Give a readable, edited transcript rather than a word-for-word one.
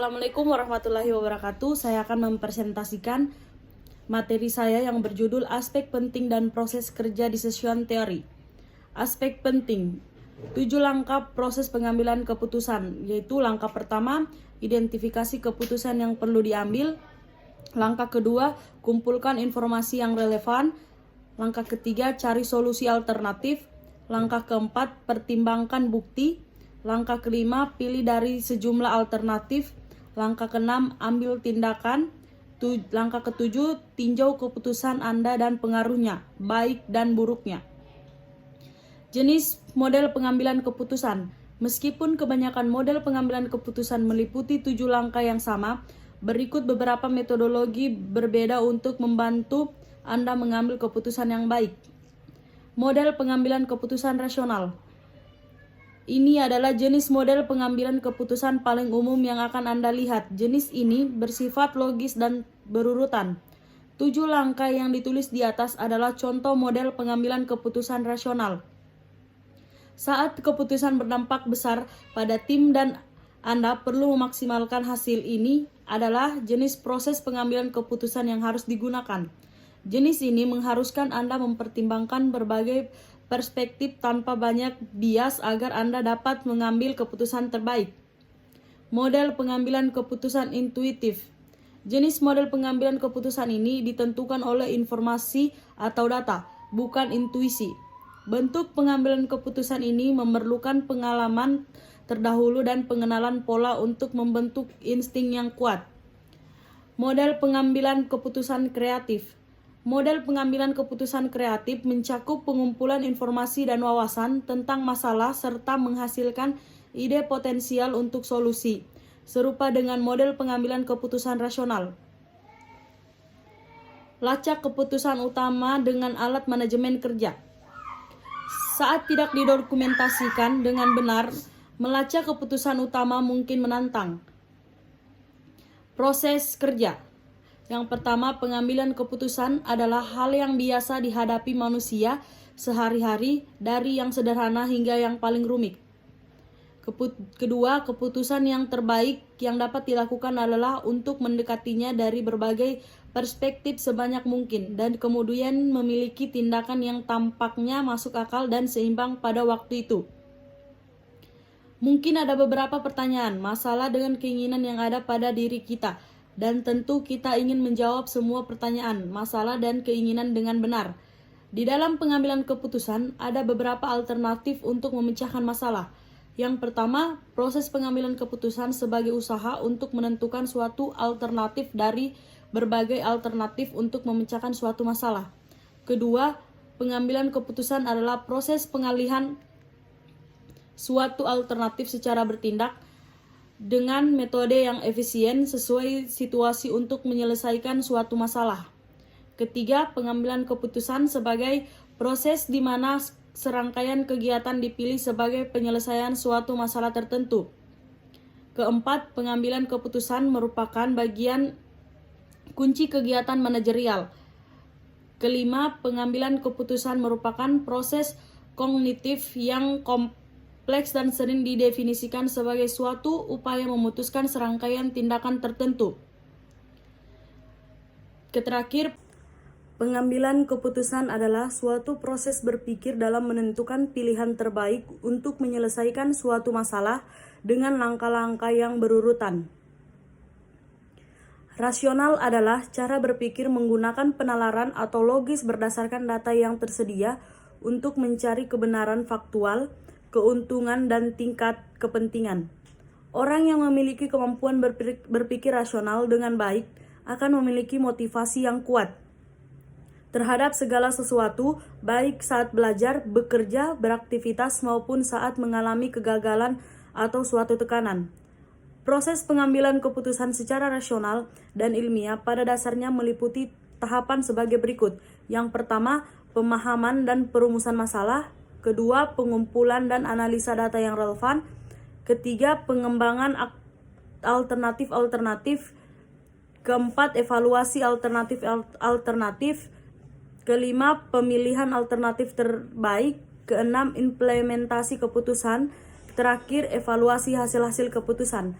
Assalamualaikum warahmatullahi wabarakatuh. Saya akan mempresentasikan materi saya yang berjudul Aspek Penting dan Proses Kerja Decision Theory. Aspek penting, 7 langkah proses pengambilan keputusan, yaitu langkah pertama, identifikasi keputusan yang perlu diambil. Langkah kedua, kumpulkan informasi yang relevan. Langkah ketiga, cari solusi alternatif. Langkah keempat, pertimbangkan bukti. Langkah kelima, pilih dari sejumlah alternatif. Langkah keenam, ambil tindakan. Langkah ketujuh, tinjau keputusan Anda dan pengaruhnya, baik dan buruknya. Jenis model pengambilan keputusan. Meskipun kebanyakan model pengambilan keputusan meliputi 7 langkah yang sama, berikut beberapa metodologi berbeda untuk membantu Anda mengambil keputusan yang baik. Model pengambilan keputusan rasional. Ini adalah jenis model pengambilan keputusan paling umum yang akan Anda lihat. Jenis ini bersifat logis dan berurutan. 7 langkah yang ditulis di atas adalah contoh model pengambilan keputusan rasional. Saat keputusan berdampak besar pada tim dan Anda perlu memaksimalkan hasil, ini adalah jenis proses pengambilan keputusan yang harus digunakan. Jenis ini mengharuskan Anda mempertimbangkan berbagai perspektif tanpa banyak bias agar Anda dapat mengambil keputusan terbaik. Model pengambilan keputusan intuitif. Jenis model pengambilan keputusan ini ditentukan oleh informasi atau data, bukan intuisi. Bentuk pengambilan keputusan ini memerlukan pengalaman terdahulu dan pengenalan pola untuk membentuk insting yang kuat. Model pengambilan keputusan kreatif. Model pengambilan keputusan kreatif mencakup pengumpulan informasi dan wawasan tentang masalah serta menghasilkan ide potensial untuk solusi, serupa dengan model pengambilan keputusan rasional. Lacak keputusan utama dengan alat manajemen kerja. Saat tidak didokumentasikan dengan benar, melacak keputusan utama mungkin menantang. Proses kerja. Yang pertama, pengambilan keputusan adalah hal yang biasa dihadapi manusia sehari-hari, dari yang sederhana hingga yang paling rumit. Kedua, keputusan yang terbaik yang dapat dilakukan adalah untuk mendekatinya dari berbagai perspektif sebanyak mungkin dan kemudian memiliki tindakan yang tampaknya masuk akal dan seimbang pada waktu itu. Mungkin ada beberapa pertanyaan, masalah dengan keinginan yang ada pada diri kita. Dan tentu kita ingin menjawab semua pertanyaan, masalah, dan keinginan dengan benar. Di dalam pengambilan keputusan, ada beberapa alternatif untuk memecahkan masalah. Yang pertama, proses pengambilan keputusan sebagai usaha untuk menentukan suatu alternatif dari berbagai alternatif untuk memecahkan suatu masalah. Kedua, pengambilan keputusan adalah proses pengalihan suatu alternatif secara bertindak dengan metode yang efisien sesuai situasi untuk menyelesaikan suatu masalah. Ketiga, pengambilan keputusan sebagai proses di mana serangkaian kegiatan dipilih sebagai penyelesaian suatu masalah tertentu. Keempat, pengambilan keputusan merupakan bagian kunci kegiatan manajerial. Kelima, pengambilan keputusan merupakan proses kognitif yang kompleks dan sering didefinisikan sebagai suatu upaya memutuskan serangkaian tindakan tertentu. Terakhir, pengambilan keputusan adalah suatu proses berpikir dalam menentukan pilihan terbaik untuk menyelesaikan suatu masalah dengan langkah-langkah yang berurutan. Rasional adalah cara berpikir menggunakan penalaran atau logis berdasarkan data yang tersedia untuk mencari kebenaran faktual, keuntungan, dan tingkat kepentingan. Orang yang memiliki kemampuan berpikir rasional dengan baik akan memiliki motivasi yang kuat terhadap segala sesuatu, baik saat belajar, bekerja, beraktivitas, maupun saat mengalami kegagalan atau suatu tekanan. Proses pengambilan keputusan secara rasional dan ilmiah pada dasarnya meliputi tahapan sebagai berikut. Yang pertama, pemahaman dan perumusan masalah. Kedua, pengumpulan dan analisa data yang relevan. Ketiga, pengembangan alternatif-alternatif. Keempat, evaluasi alternatif-alternatif. Kelima, pemilihan alternatif terbaik. Keenam, implementasi keputusan. Terakhir, evaluasi hasil-hasil keputusan.